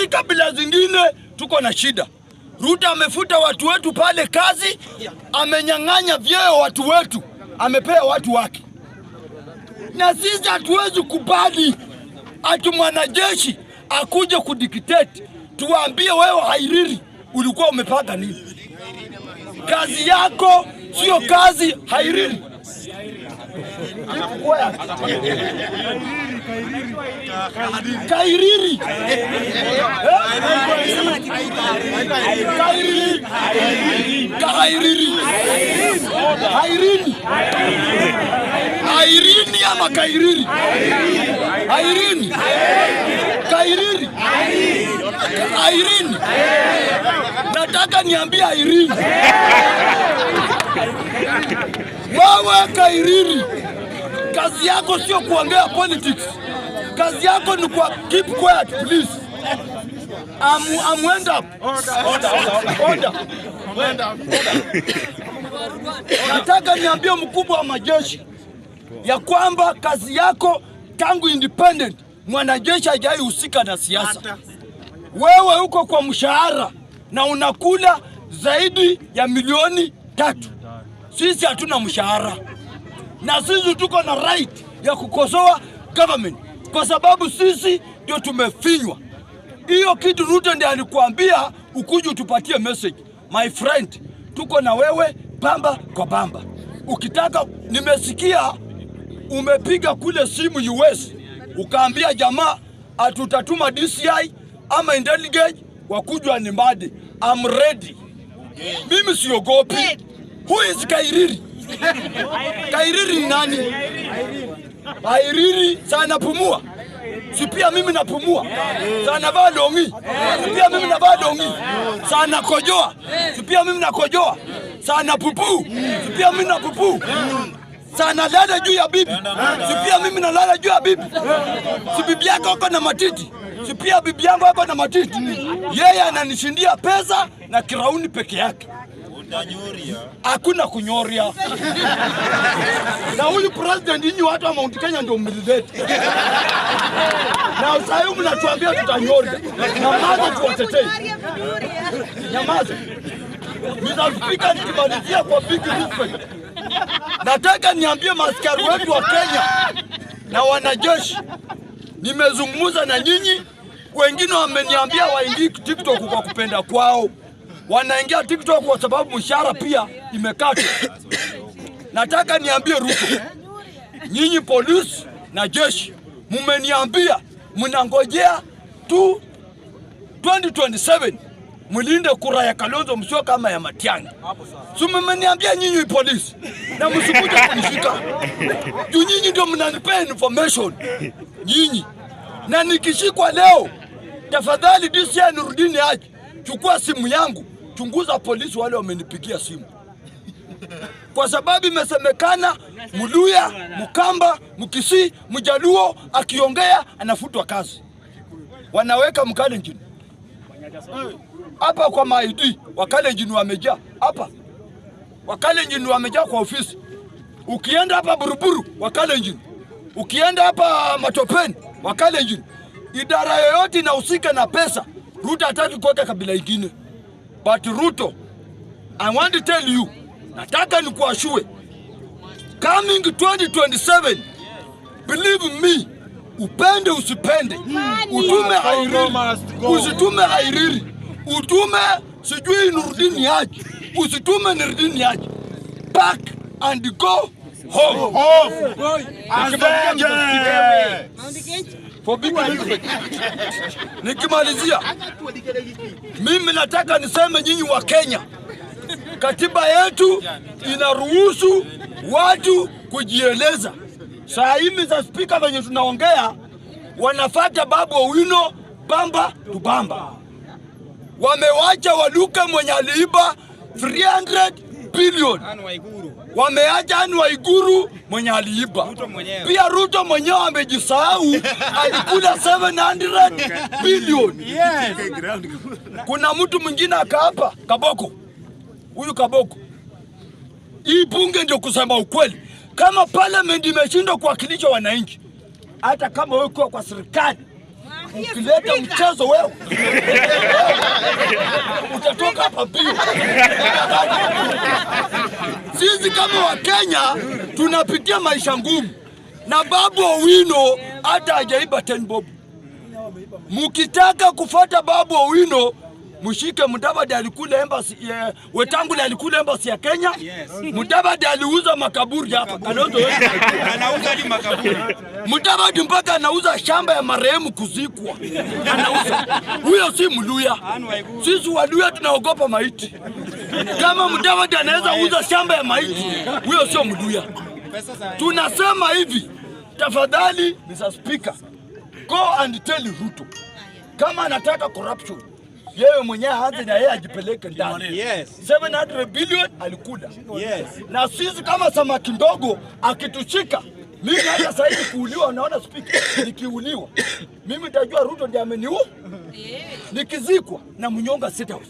Sisi kabila zingine tuko na shida. Ruto amefuta watu wetu pale kazi, amenyang'anya vyeo watu wetu, amepea watu wake. Na sisi hatuwezi kubali ati mwanajeshi akuje kudictate, tuambie wewe Hairiri ulikuwa umepanga nini? Kazi yako sio kazi Hairiri. Kairiri. Hairini ama Kairiri? Hairini. Kairiri. Hairini. Nataka niambie Hairini. Wewe Kairiri, kazi yako sio kuongea politics. Kazi yako ni kwa keep quiet please. End up. Order. Nataka niambie mkubwa wa majeshi ya kwamba kazi yako tangu independent mwanajeshi hajai husika na siasa. Wewe uko kwa mshahara na unakula zaidi ya milioni 3. Sisi hatuna mshahara. Na sisi tuko na right ya kukosoa government kwa sababu sisi ndio tumefinywa. Hiyo kitu Ruto ndiye alikuambia ukuje utupatie message. My friend, tuko na wewe bamba kwa bamba. Ukitaka, nimesikia umepiga kule simu US ukaambia jamaa atutatuma DCI ama intelligence wakujwa ni mbadi. I'm ready. Mimi siogopi. Who is Kairiri? Kairiri ni nani? Hairiri sana pumua. Si pia mimi napumua. Sana vaa longi. Si pia mimi navaa longi. Sana kojoa. Si pia mimi nakojoa. Sana pupu. Si pia mimi napupu. Sana lala juu ya bibi. Si pia mimi nalala juu ya bibi. Si bibi yako ako na matiti. Si pia bibi yangu ako na matiti. Yeye ananishindia pesa na kirauni peke yake. Hakuna kunyoria. Na huyu president nyinyi watu wa Mount Kenya ndio mmilideti. Na sasa mnatuambia tutanyoria. Nyamaza tuwatetee. Nyamaza. Nitafika nikimalizia kwa big respect. Nataka niambie maaskari wetu wa Kenya na wanajeshi. Nimezungumza na nyinyi, wengine wameniambia waingie TikTok kwa kupenda kwao. Wanaingia TikTok kwa sababu mshahara pia imekatwa. Nataka niambie Ruto, nyinyi polisi na jeshi, mmeniambia mnangojea tu 2027 mulinde kura ya Kalonzo Musyoka kama ya Matiang'i. So mmeniambia nyinyi polisi na msikuje kunishika. Juu nyinyi ndio mnanipea information. Nyinyi. Na nikishikwa leo, tafadhali DCI Nurudini aje. Chukua simu yangu, chunguza polisi wale wamenipigia simu. Kwa sababu imesemekana Muluya, Mkamba, Mkisii, Mjaluo akiongea anafutwa kazi. Wanaweka Mkalenjin. Hapa kwa maidi, Wakalenjin wamejaa. Hapa. Wakalenjin wamejaa kwa ofisi. Ukienda hapa Buruburu, Wakalenjin. Ukienda hapa Matopeni, Wakalenjin. Idara yoyote inahusika na pesa, Ruto hataki kuweka kabila ingine. But Ruto, I want to tell you, nataka nikuashue, coming 2027, believe me, upende usipende, utume Hairiri, usitume Hairiri, utume sijui Nurudini aje, usitume Nurudini aje, pack and go home. For big respect. Nikimalizia, mimi nataka niseme nyinyi wa Kenya, katiba yetu inaruhusu watu kujieleza. Saa hivi za speaker wenye tunaongea wanafuata Babu Owino bamba tu bamba. Wamewacha Waluke mwenye aliiba 300 billion. Wameacha Anne Waiguru mwenye aliiba. Pia Ruto mwenyewe amejisahau, alikula 700 billion. Kuna mtu mwingine akaapa Kaboko. Huyu Kaboko. Hii bunge ndio kusema ukweli. Kama parliament imeshindwa kuwakilisha wananchi, hata kama wewe kwa serikali, ukileta mchezo wewe utatoka hapa pia. Sisi kama Wakenya tunapitia maisha ngumu, na Babu Owino hata hajaiba 10 bob. Mukitaka kufuata Babu Owino, mshike Mudavadi alikula embassy, Wetangula alikula embassy ya Kenya. Mudavadi aliuza makaburi hapa. Anauza hadi makaburi. Mudavadi mpaka anauza shamba ya marehemu kuzikwa. Anauza. Huyo si Mluya. Sisi Waluya tunaogopa maiti. Kama Mudavadi anaweza uza shamba ya maiti, huyo sio Mluya. Tunasema hivi, tafadhali Mr. Speaker, go and tell Ruto kama anataka corruption, yeye mwenyewe aanze na yeye ajipeleke ndani. 700 billion alikula. Na sisi kama samaki ndogo akitushika, mimi hata sasa hivi kuuliwa, naona speaker, nikiuliwa mimi nitajua Ruto ndiye ameniua. Nikizikwa na mnyonga State House.